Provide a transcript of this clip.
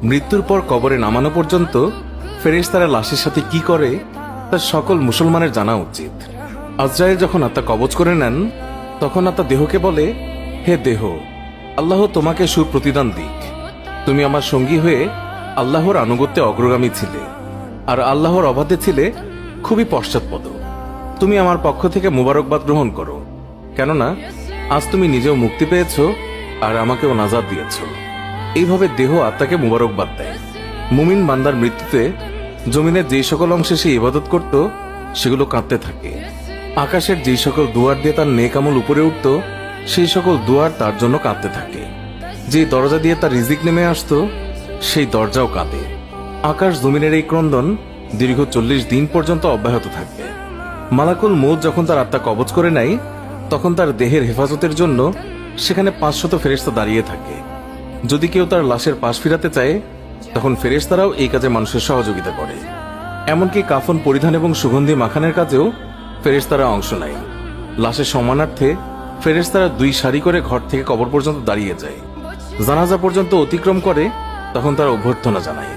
মৃত্যুর পর কবরে নামানো পর্যন্ত ফেরেশতারা লাশের সাথে কি করে তা সকল মুসলমানের জানা উচিত। আজরাইল যখন আত্মা কবজ করে নেন তখন আত্মা দেহকে বলে, হে দেহ, আল্লাহ তোমাকে সুপ্রতিদান দিক। তুমি আমার সঙ্গী হয়ে আল্লাহর আনুগত্যে অগ্রগামী ছিলে, আর আল্লাহর অবাধে ছিলে খুবই পশ্চাৎপদ। তুমি আমার পক্ষ থেকে মুবারকবাদ গ্রহণ করো, কেননা আজ তুমি নিজেও মুক্তি পেয়েছ আর আমাকেও নাজাত দিয়েছ। এইভাবে দেহ আত্মাকে মুবারকবাদ দেয়। মুমিন বান্দার মৃত্যুতে জমিনের যেই সকল অংশে সে ইবাদত করত সেগুলো কাঁদতে থাকে। আকাশের যেই সকল দুয়ার দিয়ে তার নেক আমল উপরে উঠত সেই সকল দুয়ার তার জন্য কাঁদতে থাকে। যে দরজা দিয়ে তার রিজিক নেমে আসতো সেই দরজাও কাঁদে। আকাশ জমিনের এই ক্রন্দন দীর্ঘ 40 দিন পর্যন্ত অব্যাহত থাকবে। মালাকুল মউত যখন তার আত্মা কবজ করে নেয় তখন তার দেহের হেফাজতের জন্য সেখানে 500 ফেরেশতা দাঁড়িয়ে থাকে। যদি কেউ তার লাশের পাশ ফিরাতে চায় তখন ফেরেশতারাও এই কাজে মানুষের সহযোগিতা করে। এমনকি কাফন পরিধান এবং সুগন্ধি মাখানের কাজেও ফেরেশতারা অংশ নেয়। লাশের সম্মানার্থে ফেরেশতারা 2 সারি করে ঘর থেকে কবর পর্যন্ত দাঁড়িয়ে যায়। জানাজা পর্যন্ত অতিক্রম করে তখন তারা অভ্যর্থনা জানায়।